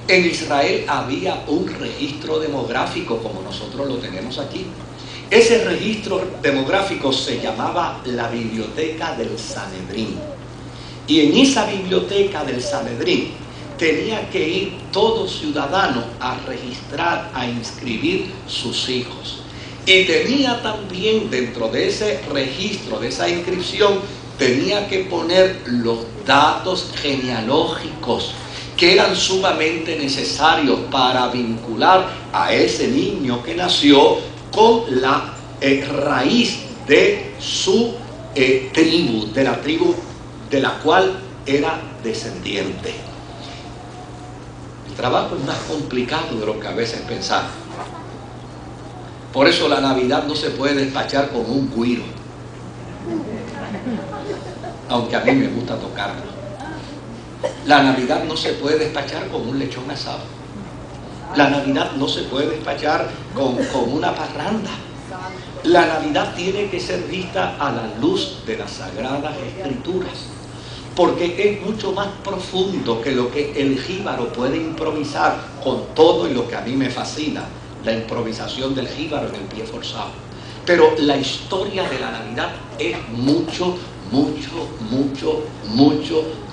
En Israel había un registro demográfico como nosotros lo tenemos aquí. Ese registro demográfico se llamaba la Biblioteca del Sanedrín. Y en esa Biblioteca del Sanedrín tenía que ir todo ciudadano a registrar, a inscribir sus hijos. Y tenía también dentro de ese registro, de esa inscripción, tenía que poner los datos genealógicos que eran sumamente necesarios para vincular a ese niño que nació con la raíz de su tribu, de la tribu de la cual era descendiente. El trabajo es más complicado de lo que a veces pensamos. Por eso la Navidad no se puede despachar con un güiro, aunque a mí me gusta tocarlo. La Navidad no se puede despachar con un lechón asado. La Navidad no se puede despachar con una parranda. La Navidad tiene que ser vista a la luz de las Sagradas Escrituras, porque es mucho más profundo que lo que el jíbaro puede improvisar, con todo y lo que a mí me fascina, la improvisación del jíbaro en el pie forzado. Pero la historia de la Navidad es mucho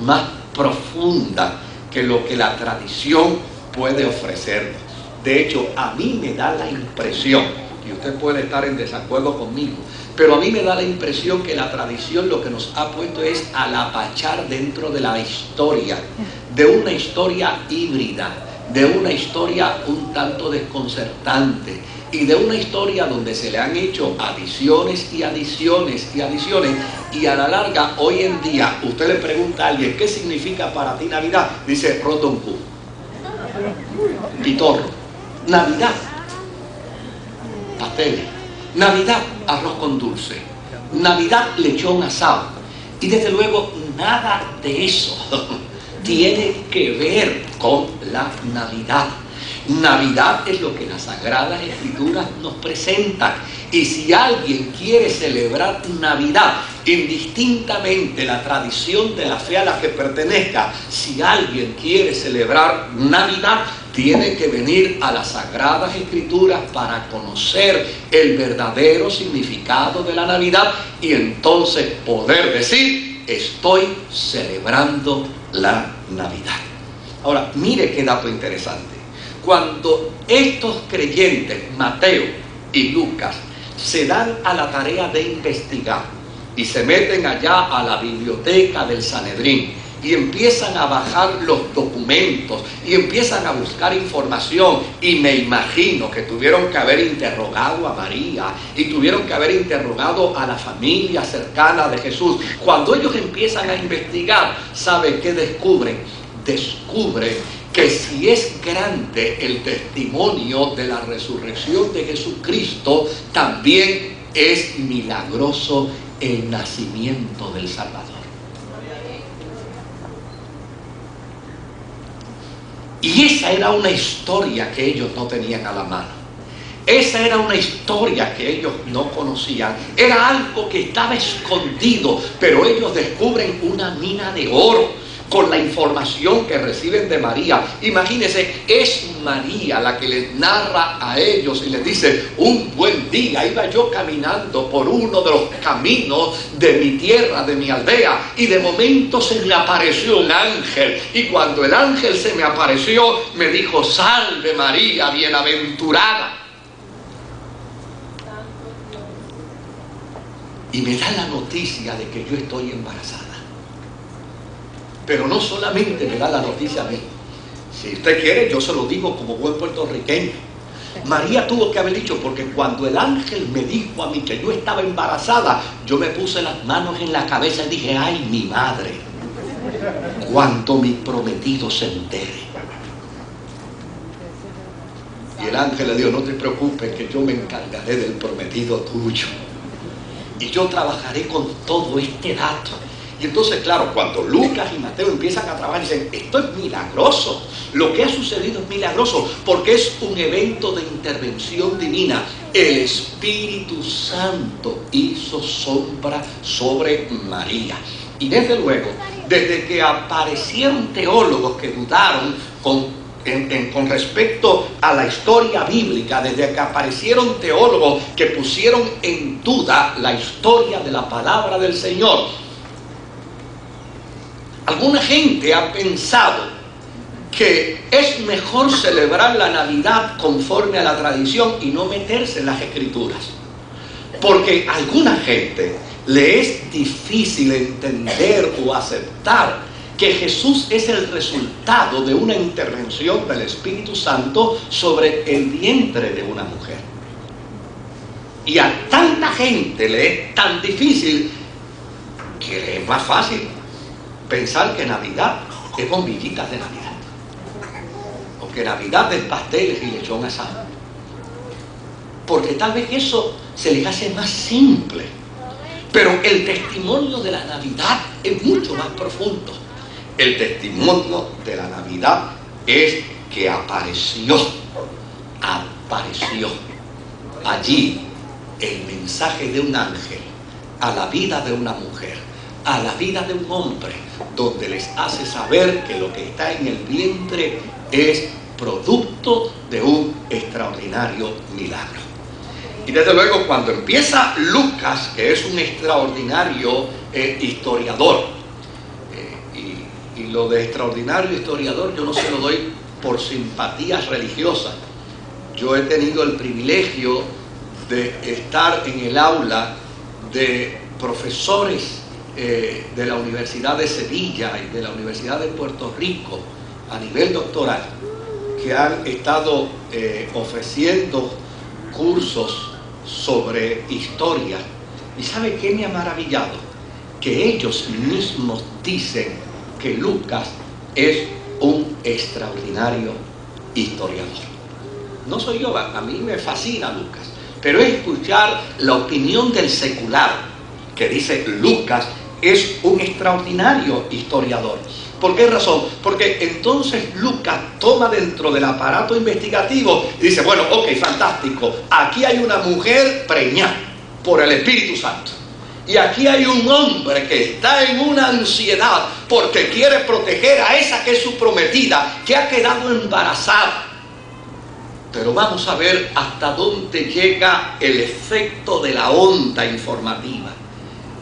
más profunda que lo que la tradición puede ofrecernos. De hecho, a mí me da la impresión, y usted puede estar en desacuerdo conmigo, pero a mí me da la impresión que la tradición lo que nos ha puesto es alapachar dentro de la historia, de una historia híbrida, de una historia un tanto desconcertante, y de una historia donde se le han hecho adiciones y adiciones y adiciones, y a la larga, hoy en día, usted le pregunta a alguien, ¿qué significa para ti Navidad? Dice, rotoncu, pitorro. Navidad, pasteles. Navidad, arroz con dulce. Navidad, lechón asado. Y desde luego, nada de eso tiene que ver con la Navidad. Navidad es lo que las Sagradas Escrituras nos presentan. Y si alguien quiere celebrar Navidad, indistintamente la tradición de la fe a la que pertenezca, si alguien quiere celebrar Navidad, tiene que venir a las Sagradas Escrituras para conocer el verdadero significado de la Navidad y entonces poder decir, estoy celebrando la Navidad. Ahora, mire qué dato interesante. Cuando estos creyentes, Mateo y Lucas, se dan a la tarea de investigar y se meten allá a la biblioteca del Sanedrín y empiezan a bajar los documentos y empiezan a buscar información, y me imagino que tuvieron que haber interrogado a María y tuvieron que haber interrogado a la familia cercana de Jesús. Cuando ellos empiezan a investigar, ¿sabe qué descubren? Descubren que si es grande el testimonio de la resurrección de Jesucristo, también es milagroso el nacimiento del Salvador. Y esa era una historia que ellos no tenían a la mano. Esa era una historia que ellos no conocían. Era algo que estaba escondido, pero ellos descubren una mina de oro con la información que reciben de María. Imagínense, es María la que les narra a ellos y les dice, un buen día iba yo caminando por uno de los caminos de mi tierra, de mi aldea, y de momento se me apareció un ángel, y cuando el ángel se me apareció, me dijo, salve María, bienaventurada. Y me da la noticia de que yo estoy embarazada. Pero no solamente me da la noticia a mí. Si usted quiere, yo se lo digo como buen puertorriqueño. María tuvo que haber dicho, porque cuando el ángel me dijo a mí que yo estaba embarazada, yo me puse las manos en la cabeza y dije, ay, mi madre, cuando mi prometido se entere. Y el ángel le dijo, no te preocupes, que yo me encargaré del prometido tuyo. Y yo trabajaré con todo este dato. Y entonces, claro, cuando Lucas y Mateo empiezan a trabajar, dicen, esto es milagroso. Lo que ha sucedido es milagroso, porque es un evento de intervención divina. El Espíritu Santo hizo sombra sobre María. Y desde luego, desde que aparecieron teólogos que dudaron con con respecto a la historia bíblica, desde que aparecieron teólogos que pusieron en duda la historia de la palabra del Señor. Alguna gente ha pensado que es mejor celebrar la Navidad conforme a la tradición y no meterse en las Escrituras, porque a alguna gente le es difícil entender o aceptar que Jesús es el resultado de una intervención del Espíritu Santo sobre el vientre de una mujer. Y a tanta gente le es tan difícil que le es más fácil pensar que Navidad es bombillitas de Navidad, o que Navidad es pasteles y lechón asado, porque tal vez eso se les hace más simple. Pero el testimonio de la Navidad es mucho más profundo. El testimonio de la Navidad es que apareció allí el mensaje de un ángel a la vida de una mujer, a la vida de un hombre, donde les hace saber que lo que está en el vientre es producto de un extraordinario milagro. Y desde luego, cuando empieza Lucas, que es un extraordinario historiador, y lo de extraordinario historiador yo no se lo doy por simpatías religiosas. Yo he tenido el privilegio de estar en el aula de profesores de la Universidad de Sevilla y de la Universidad de Puerto Rico a nivel doctoral, que han estado ofreciendo cursos sobre historia. ¿Y sabe qué me ha maravillado? Que ellos mismos dicen que Lucas es un extraordinario historiador. No soy yo, a mí me fascina Lucas, pero es escuchar la opinión del secular que dice Lucas es un extraordinario historiador. ¿Por qué razón? Porque entonces Lucas toma dentro del aparato investigativo y dice, bueno, ok, fantástico, aquí hay una mujer preñada por el Espíritu Santo. Y aquí hay un hombre que está en una ansiedad porque quiere proteger a esa que es su prometida, que ha quedado embarazada. Pero vamos a ver hasta dónde llega el efecto de la onda informativa.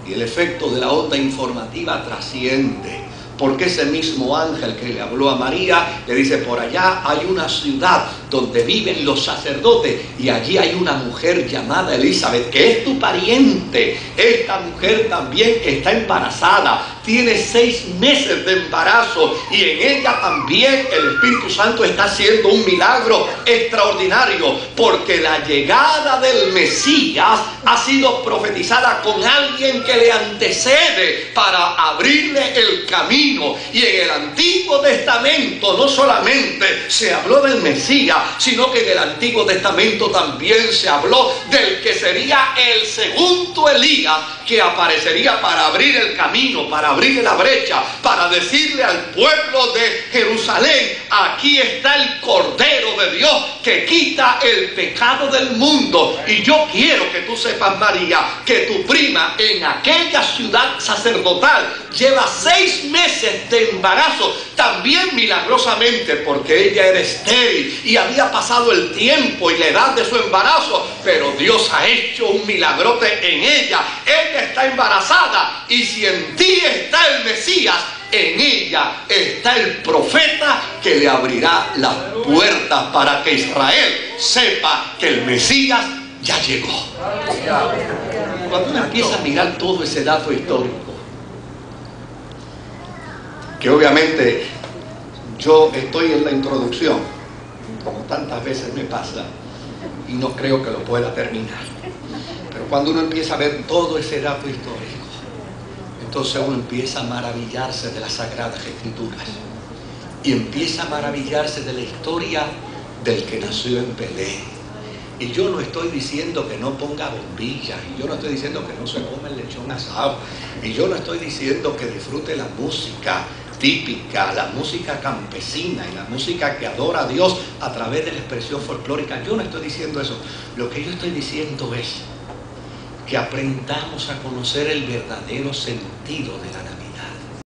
Y el efecto de la onda informativa trasciende. Porque ese mismo ángel que le habló a María le dice, por allá hay una ciudad donde viven los sacerdotes y allí hay una mujer llamada Elizabeth que es tu pariente. Esta mujer también está embarazada, tiene 6 meses de embarazo y en ella también el Espíritu Santo está haciendo un milagro extraordinario, porque la llegada del Mesías ha sido profetizada con alguien que le antecede para abrirle el camino. Y en el Antiguo Testamento no solamente se habló del Mesías, sino que en el Antiguo Testamento también se habló del que sería el segundo Elías, que aparecería para abrir el camino, para abrir la brecha, para decirle al pueblo de Jerusalén, aquí está el Cordero de Dios que quita el pecado del mundo. Y yo quiero que tú sepas, María, que tu prima en aquella ciudad sacerdotal lleva 6 meses de embarazo, también milagrosamente, porque ella era estéril y había pasado el tiempo y la edad de su embarazo, pero Dios ha hecho un milagrote en ella. Ella está embarazada, y si en ti está el Mesías, en ella está el profeta que le abrirá las puertas para que Israel sepa que el Mesías ya llegó. Cuando uno empieza a mirar todo ese dato histórico, que obviamente yo estoy en la introducción, como tantas veces me pasa, y no creo que lo pueda terminar, pero cuando uno empieza a ver todo ese dato histórico, entonces uno empieza a maravillarse de las Sagradas Escrituras y empieza a maravillarse de la historia del que nació en Belén. Y yo no estoy diciendo que no ponga bombillas, y yo no estoy diciendo que no se come el lechón asado, y yo no estoy diciendo que disfrute la música típica, la música campesina y la música que adora a Dios a través de la expresión folclórica. Yo no estoy diciendo eso. Lo que yo estoy diciendo es que aprendamos a conocer el verdadero sentido de la Navidad.